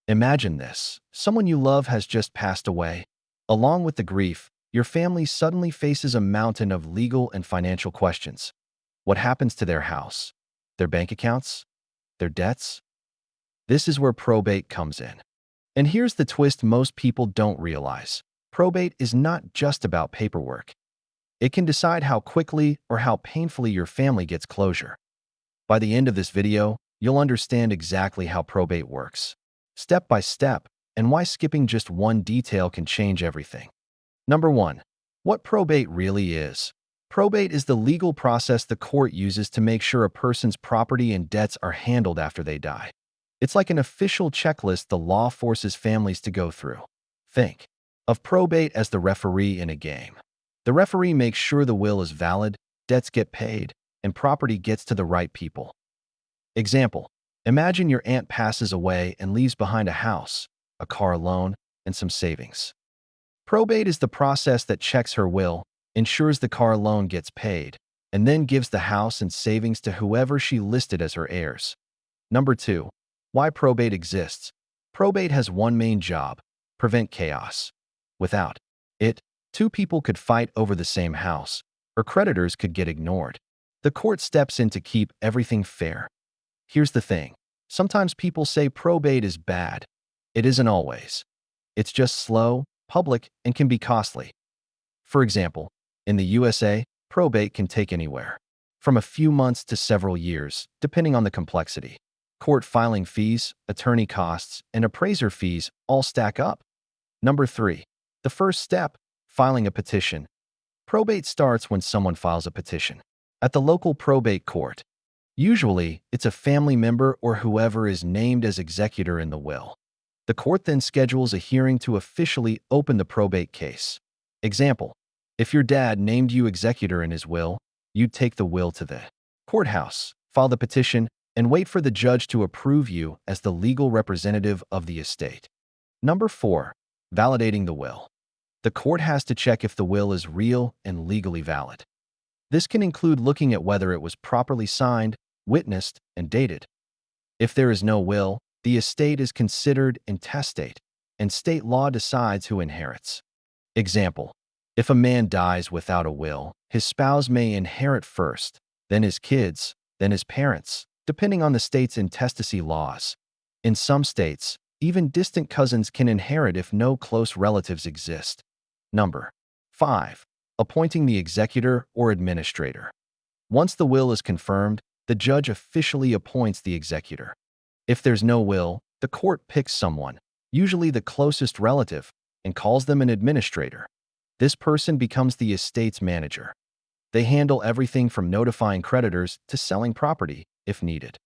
Imagine this. Someone you love has just passed away. Along with the grief, your family suddenly faces a mountain of legal and financial questions. What happens to their house? Their bank accounts? Their debts? This is where probate comes in. And here's the twist most people don't realize. Probate is not just about paperwork. It can decide how quickly or how painfully your family gets closure. By the end of this video, you'll understand exactly how probate works, step by step, and why skipping just one detail can change everything. Number 1. What probate really is. Probate is the legal process the court uses to make sure a person's property and debts are handled after they die. It's like an official checklist the law forces families to go through. Think of probate as the referee in a game. The referee makes sure the will is valid, debts get paid, and property gets to the right people. Example: imagine your aunt passes away and leaves behind a house, a car loan, and some savings. Probate is the process that checks her will, ensures the car loan gets paid, and then gives the house and savings to whoever she listed as her heirs. Number 2. Why probate exists. Probate has one main job: prevent chaos. Without it, two people could fight over the same house, or creditors could get ignored. The court steps in to keep everything fair. Here's the thing. Sometimes people say probate is bad. It isn't always. It's just slow, public, and can be costly. For example, in the USA, probate can take anywhere from a few months to several years, depending on the complexity. Court filing fees, attorney costs, and appraiser fees all stack up. Number 3. The first step: filing a petition. Probate starts when someone files a petition at the local probate court. Usually, it's a family member or whoever is named as executor in the will. The court then schedules a hearing to officially open the probate case. Example: if your dad named you executor in his will, you'd take the will to the courthouse, file the petition, and wait for the judge to approve you as the legal representative of the estate. Number 4. Validating the will. The court has to check if the will is real and legally valid. This can include looking at whether it was properly signed, witnessed, and dated. If there is no will, the estate is considered intestate, and state law decides who inherits. Example: if a man dies without a will, his spouse may inherit first, then his kids, then his parents, depending on the state's intestacy laws. In some states, even distant cousins can inherit if no close relatives exist. Number 5. Appointing the executor or administrator. Once the will is confirmed, the judge officially appoints the executor. If there's no will, the court picks someone, usually the closest relative, and calls them an administrator. This person becomes the estate's manager. They handle everything from notifying creditors to selling property, if needed.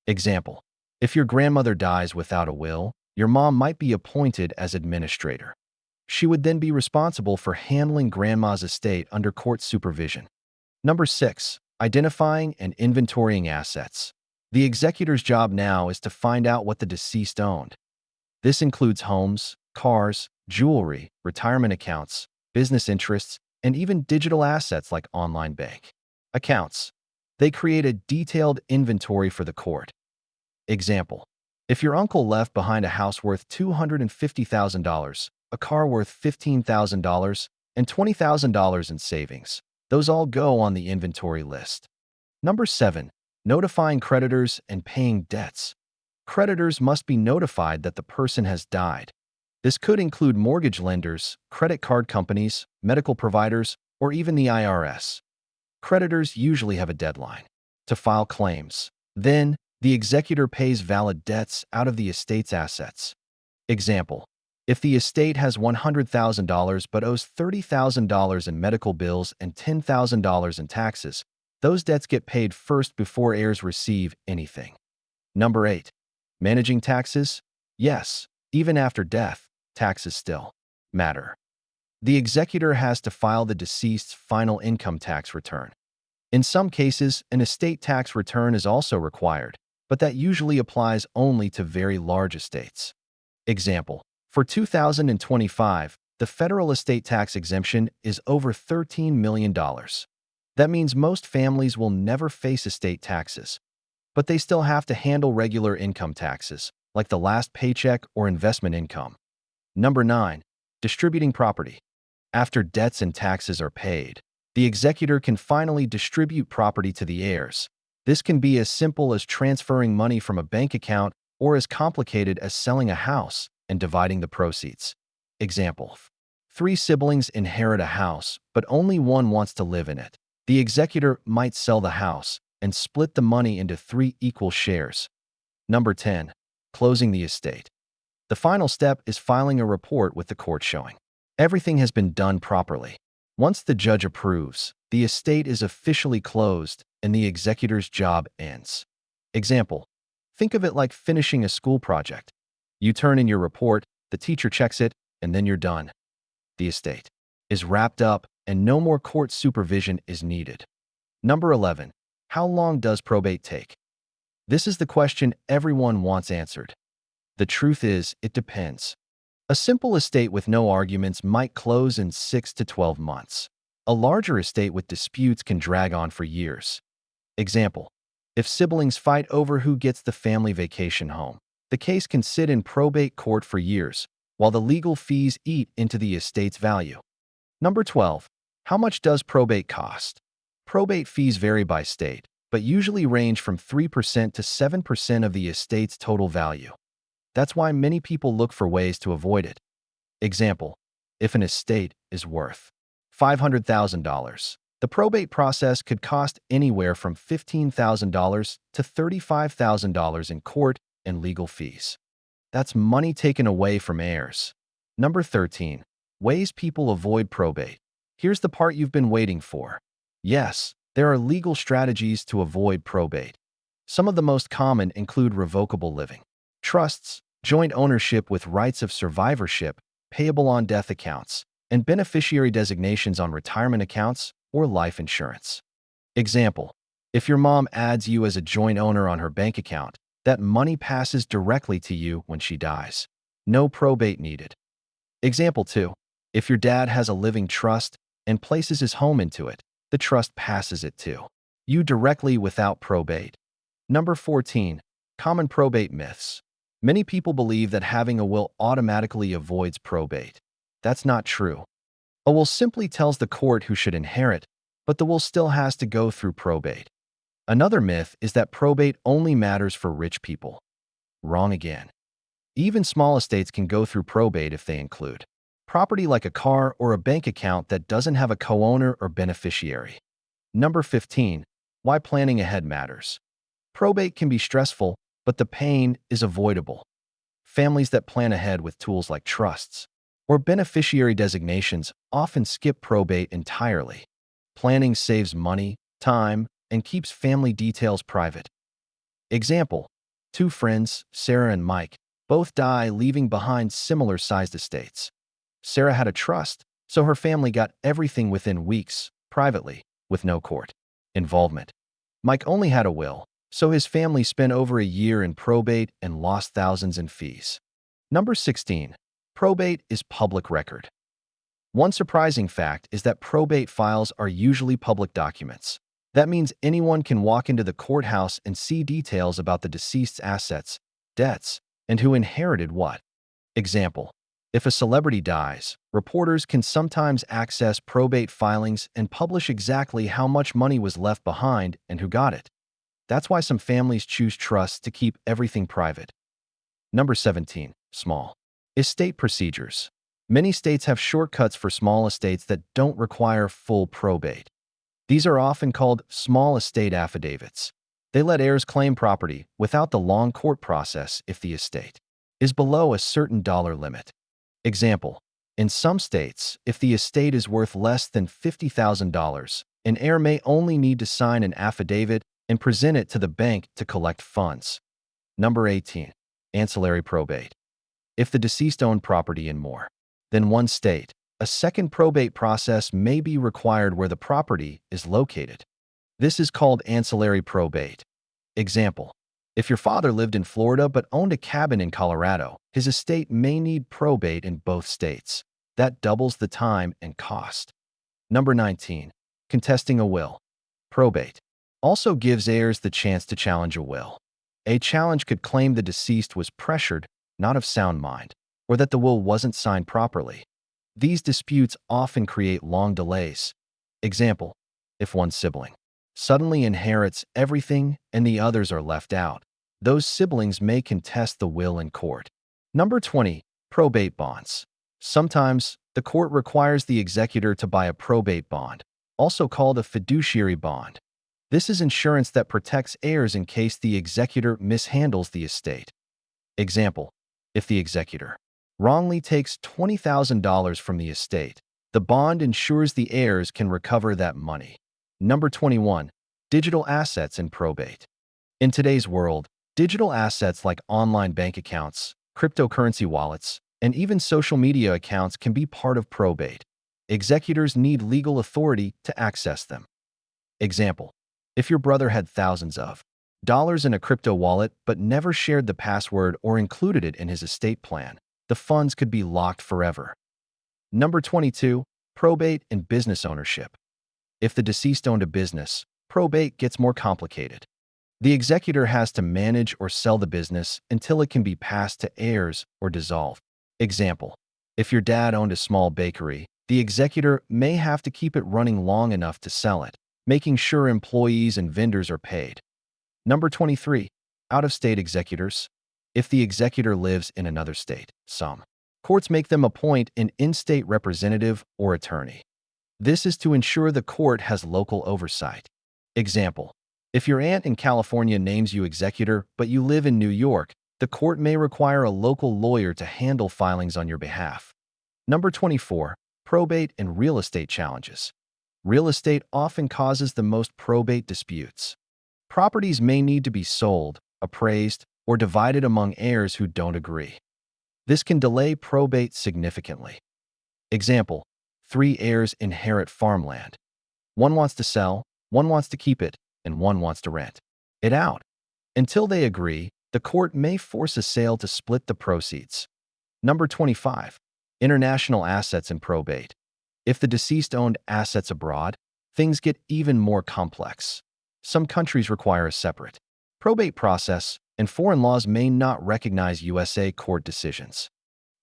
Example: if your grandmother dies without a will, your mom might be appointed as administrator. She would then be responsible for handling grandma's estate under court supervision. Number 6. Identifying and inventorying assets. The executor's job now is to find out what the deceased owned. This includes homes, cars, jewelry, retirement accounts, business interests, and even digital assets like online bank accounts. They create a detailed inventory for the court. Example: if your uncle left behind a house worth $250,000, a car worth $15,000, and $20,000 in savings, those all go on the inventory list. Number 7. Notifying creditors and paying debts. Creditors must be notified that the person has died. This could include mortgage lenders, credit card companies, medical providers, or even the IRS. Creditors usually have a deadline to file claims. Then, the executor pays valid debts out of the estate's assets. Example: if the estate has $100,000 but owes $30,000 in medical bills and $10,000 in taxes, those debts get paid first before heirs receive anything. Number 8. Managing taxes. Yes, even after death, taxes still matter. The executor has to file the deceased's final income tax return. In some cases, an estate tax return is also required, but that usually applies only to very large estates. Example: for 2025, the federal estate tax exemption is over $13 million. That means most families will never face estate taxes, but they still have to handle regular income taxes, like the last paycheck or investment income. Number 9. Distributing property. After debts and taxes are paid, the executor can finally distribute property to the heirs. This can be as simple as transferring money from a bank account or as complicated as selling a house and dividing the proceeds. Example: 3 siblings inherit a house, but only one wants to live in it. The executor might sell the house and split the money into 3 equal shares. Number 10. Closing the estate. The final step is filing a report with the court showing everything has been done properly. Once the judge approves, the estate is officially closed and the executor's job ends. Example: think of it like finishing a school project. You turn in your report, the teacher checks it, and then you're done. The estate is wrapped up and no more court supervision is needed. Number 11. How long does probate take? This is the question everyone wants answered. The truth is, it depends. A simple estate with no arguments might close in 6 to 12 months. A larger estate with disputes can drag on for years. Example: if siblings fight over who gets the family vacation home, the case can sit in probate court for years, while the legal fees eat into the estate's value. Number 12. How much does probate cost? Probate fees vary by state, but usually range from 3% to 7% of the estate's total value. That's why many people look for ways to avoid it. Example: if an estate is worth $500,000, the probate process could cost anywhere from $15,000 to $35,000 in court and legal fees. That's money taken away from heirs. Number 13. Ways people avoid probate. Here's the part you've been waiting for. Yes, there are legal strategies to avoid probate. Some of the most common include revocable living trusts, joint ownership with rights of survivorship, payable on death accounts, and beneficiary designations on retirement accounts or life insurance. Example: if your mom adds you as a joint owner on her bank account, that money passes directly to you when she dies. No probate needed. Example 2. If your dad has a living trust and places his home into it, the trust passes it to you directly without probate. Number 14. Common probate myths. Many people believe that having a will automatically avoids probate. That's not true. A will simply tells the court who should inherit, but the will still has to go through probate. Another myth is that probate only matters for rich people. Wrong again. Even small estates can go through probate if they include property like a car or a bank account that doesn't have a co-owner or beneficiary. Number 15. Why planning ahead matters. Probate can be stressful, but the pain is avoidable. Families that plan ahead with tools like trusts or beneficiary designations often skip probate entirely. Planning saves money, time, and keeps family details private. Example: 2 friends, Sarah and Mike, both die leaving behind similar-sized estates. Sarah had a trust, so her family got everything within weeks, privately, with no court involvement. Mike only had a will, so his family spent over a year in probate and lost thousands in fees. Number 16. Probate is public record. One surprising fact is that probate files are usually public documents. That means anyone can walk into the courthouse and see details about the deceased's assets, debts, and who inherited what. Example: if a celebrity dies, reporters can sometimes access probate filings and publish exactly how much money was left behind and who got it. That's why some families choose trusts to keep everything private. Number 17. Small estate procedures. Many states have shortcuts for small estates that don't require full probate. These are often called small estate affidavits. They let heirs claim property without the long court process if the estate is below a certain dollar limit. Example: in some states, if the estate is worth less than $50,000, an heir may only need to sign an affidavit and present it to the bank to collect funds. Number 18. Ancillary probate. If the deceased owned property in more than one state, a second probate process may be required where the property is located. This is called ancillary probate. Example: if your father lived in Florida but owned a cabin in Colorado, his estate may need probate in both states. That doubles the time and cost. Number 19. Contesting a will. Probate also gives heirs the chance to challenge a will. A challenge could claim the deceased was pressured, not of sound mind, or that the will wasn't signed properly. These disputes often create long delays. Example, if one sibling suddenly inherits everything and the others are left out, those siblings may contest the will in court. Number 20. Probate bonds. Sometimes, the court requires the executor to buy a probate bond, also called a fiduciary bond. This is insurance that protects heirs in case the executor mishandles the estate. Example, if the executor wrongly takes $20,000 from the estate, the bond ensures the heirs can recover that money. Number 21. Digital assets in probate. In today's world, digital assets like online bank accounts, cryptocurrency wallets, and even social media accounts can be part of probate. Executors need legal authority to access them. Example, if your brother had thousands of dollars in a crypto wallet but never shared the password or included it in his estate plan, the funds could be locked forever. Number 22. Probate and business ownership. If the deceased owned a business, probate gets more complicated. The executor has to manage or sell the business until it can be passed to heirs or dissolved. Example, if your dad owned a small bakery, the executor may have to keep it running long enough to sell it, making sure employees and vendors are paid. Number 23. Out-of-state executors. If the executor lives in another state, some courts make them appoint an in-state representative or attorney. This is to ensure the court has local oversight. Example, if your aunt in California names you executor but you live in New York, the court may require a local lawyer to handle filings on your behalf. Number 24. Probate and real estate challenges. Real estate often causes the most probate disputes. Properties may need to be sold, appraised, or divided among heirs who don't agree. This can delay probate significantly. Example, 3 heirs inherit farmland. One wants to sell, one wants to keep it, and one wants to rent it out. Until they agree, the court may force a sale to split the proceeds. Number 25. International assets in probate. If the deceased owned assets abroad, things get even more complex. Some countries require a separate probate process, and foreign laws may not recognize USA court decisions.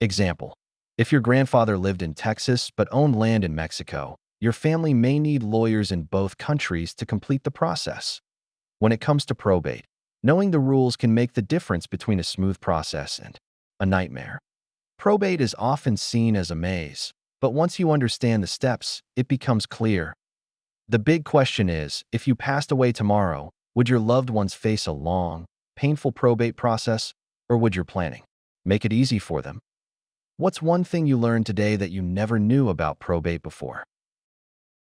Example, if your grandfather lived in Texas but owned land in Mexico, your family may need lawyers in both countries to complete the process. When it comes to probate, knowing the rules can make the difference between a smooth process and a nightmare. Probate is often seen as a maze, but once you understand the steps, it becomes clear. The big question is, if you passed away tomorrow, would your loved ones face a long, painful probate process, or would your planning make it easy for them? What's one thing you learned today that you never knew about probate before?